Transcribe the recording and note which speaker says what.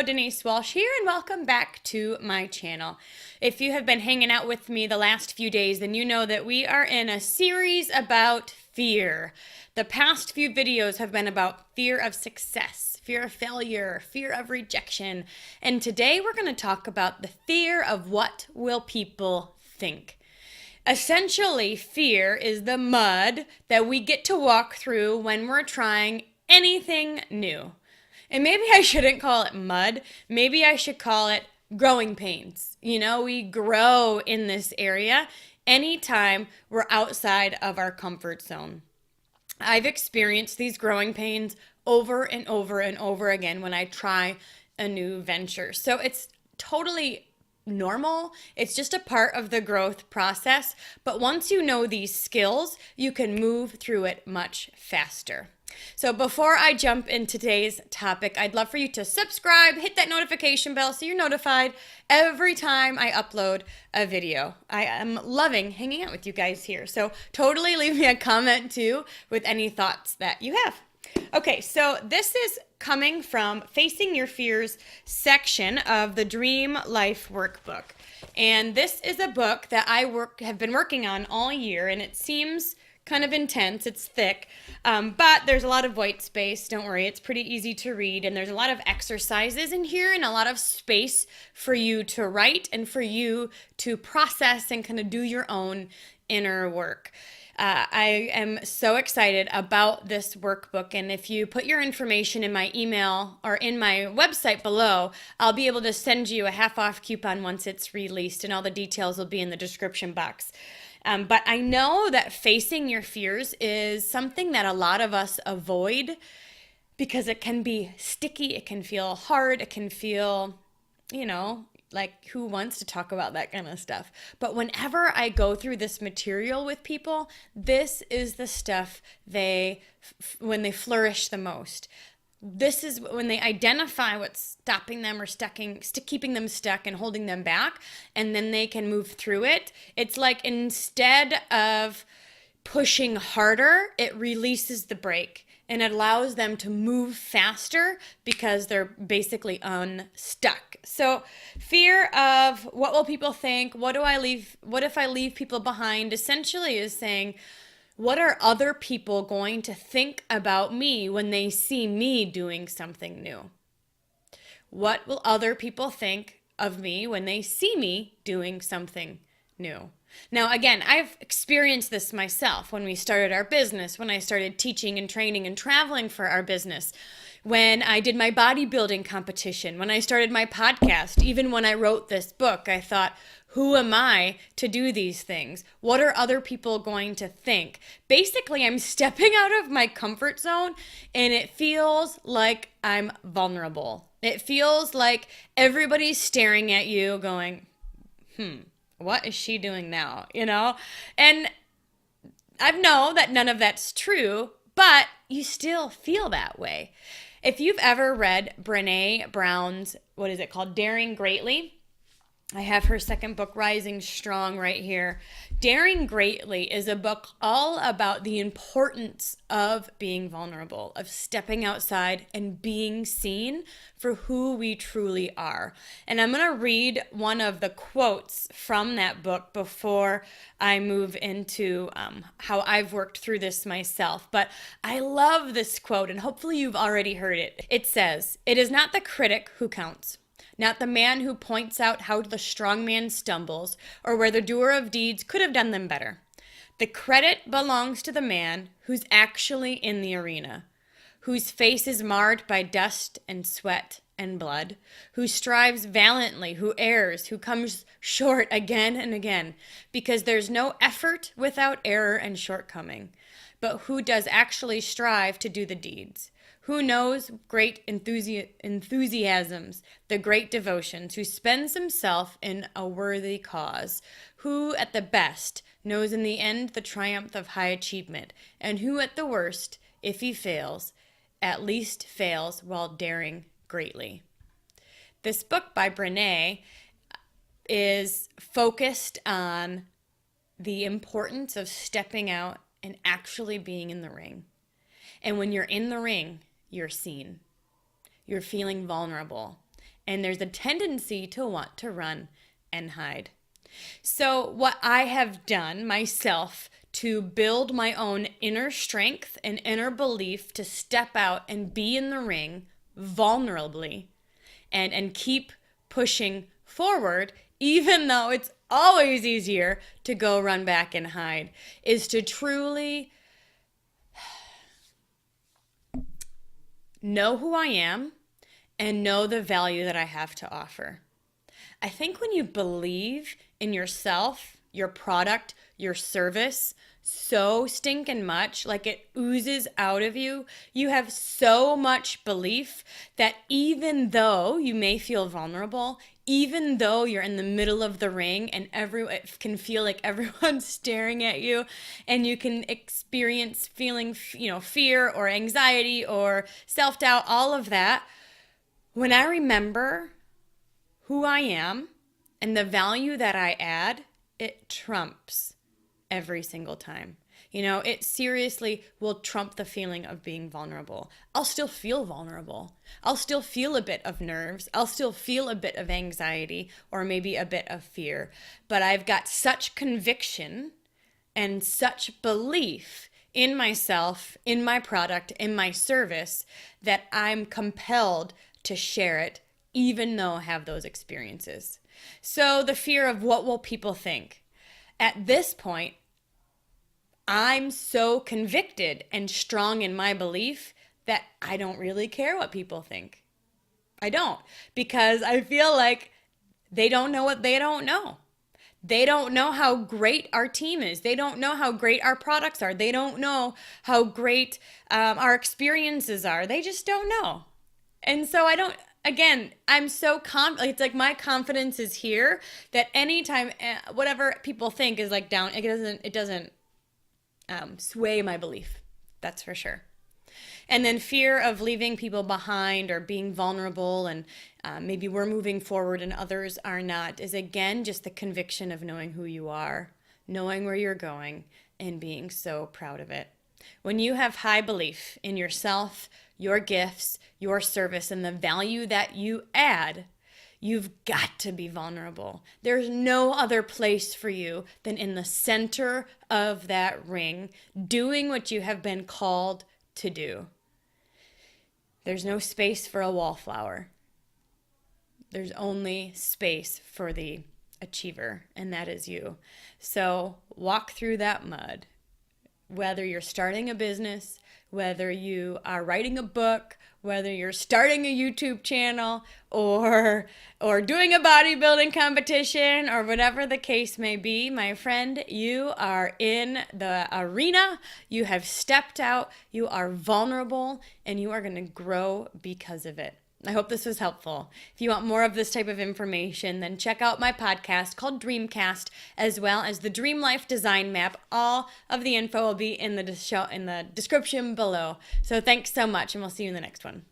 Speaker 1: Hello, Denise Walsh here, and welcome back to my channel. If you have been hanging out with me the last few days, then you know that we are in a series about fear. The past few videos have been about fear of success, fear of failure, fear of rejection, and today we're going to talk about the fear of what will people think. Essentially, fear is the mud that we get to walk through when we're trying anything new. And maybe I shouldn't call it mud. Maybe I should call it growing pains. You know, we grow in this area anytime we're outside of our comfort zone. I've experienced these growing pains over and over and over again when I try a new venture. So it's totally normal. It's just a part of the growth process. But once you know these skills, you can move through it much faster. So before I jump into today's topic, I'd love for you to subscribe, hit that notification bell so you're notified every time I upload a video. I am loving hanging out with you guys here. So totally leave me a comment too with any thoughts that you have. Okay, so this is coming from Facing Your Fears section of the Dream Life Workbook. And this is a book that I have been working on all year, and it seems kind of intense. It's thick, but there's a lot of white space. Don't worry, it's pretty easy to read, and there's a lot of exercises in here and a lot of space for you to write and for you to process and kind of do your own inner work. I am so excited about this workbook, and if you put your information in my email or in my website below, I'll be able to send you a half-off coupon once it's released, and all the details will be in the description box. But I know that facing your fears is something that a lot of us avoid because it can be sticky, it can feel hard, it can feel, like who wants to talk about that kind of stuff? But whenever I go through this material with people, this is the stuff when they flourish the most. This is when they identify what's stopping them or keeping them stuck and holding them back, and then they can move through it. It's like instead of pushing harder, it releases the brake and it allows them to move faster because they're basically unstuck. So fear of what will people think? What if I leave people behind? Essentially is saying, what are other people going to think about me when they see me doing something new? What will other people think of me when they see me doing something new? Now, again, I've experienced this myself when we started our business, when I started teaching and training and traveling for our business, when I did my bodybuilding competition, when I started my podcast, even when I wrote this book, I thought, who am I to do these things? What are other people going to think? Basically, I'm stepping out of my comfort zone, and it feels like I'm vulnerable. It feels like everybody's staring at you going, what is she doing now? And I know that none of that's true, but you still feel that way. If you've ever read Brené Brown's, what is it called? Daring Greatly. I have her second book, Rising Strong, right here. Daring Greatly is a book all about the importance of being vulnerable, of stepping outside and being seen for who we truly are. And I'm going to read one of the quotes from that book before I move into how I've worked through this myself. But I love this quote, and hopefully you've already heard it. It says, "It is not the critic who counts, not the man who points out how the strong man stumbles or where the doer of deeds could have done them better. The credit belongs to the man who's actually in the arena, whose face is marred by dust and sweat and blood, who strives valiantly, who errs, who comes short again and again, because there's no effort without error and shortcoming, but who does actually strive to do the deeds. Who knows great enthusiasms, the great devotions, who spends himself in a worthy cause, who at the best knows in the end the triumph of high achievement, and who at the worst, if he fails, at least fails while daring greatly." This book by Brené is focused on the importance of stepping out and actually being in the ring. And when you're in the ring, you're seen. You're feeling vulnerable. and there's a tendency to want to run and hide. So what I have done myself to build my own inner strength and inner belief to step out and be in the ring vulnerably and keep pushing forward, even though it's always easier to go run back and hide, is to truly know who I am and know the value that I have to offer. I think when you believe in yourself, your product, your service so stinking much, like it oozes out of you, you have so much belief that even though you may feel vulnerable, even though you're in the middle of the ring and it can feel like everyone's staring at you, and you can experience feeling, fear or anxiety or self-doubt, all of that, when I remember who I am and the value that I add, it trumps every single time. It seriously will trump the feeling of being vulnerable. I'll still feel vulnerable. I'll still feel a bit of nerves. I'll still feel a bit of anxiety or maybe a bit of fear. But I've got such conviction and such belief in myself, in my product, in my service, that I'm compelled to share it, even though I have those experiences. So the fear of what will people think? At this point, I'm so convicted and strong in my belief that I don't really care what people think. I don't, because I feel like they don't know what they don't know. They don't know how great our team is. They don't know how great our products are. They don't know how great our experiences are. They just don't know. And so I'm so it's like my confidence is here that anytime whatever people think is like down, it doesn't sway my belief. That's for sure. And then fear of leaving people behind or being vulnerable and maybe we're moving forward and others are not is again just the conviction of knowing who you are, knowing where you're going, and being so proud of it. When you have high belief in yourself, your gifts, your service, and the value that you add, you've got to be vulnerable. There's no other place for you than in the center of that ring, doing what you have been called to do. There's no space for a wallflower. There's only space for the achiever, and that is you. So walk through that mud. Whether you're starting a business, whether you are writing a book, whether you're starting a YouTube channel or doing a bodybuilding competition or whatever the case may be, my friend, you are in the arena. You have stepped out. You are vulnerable and you are going to grow because of it. I hope this was helpful. If you want more of this type of information, then check out my podcast called Dreamcast, as well as the Dream Life Design Map. All of the info will be in the description below. So thanks so much, and we'll see you in the next one.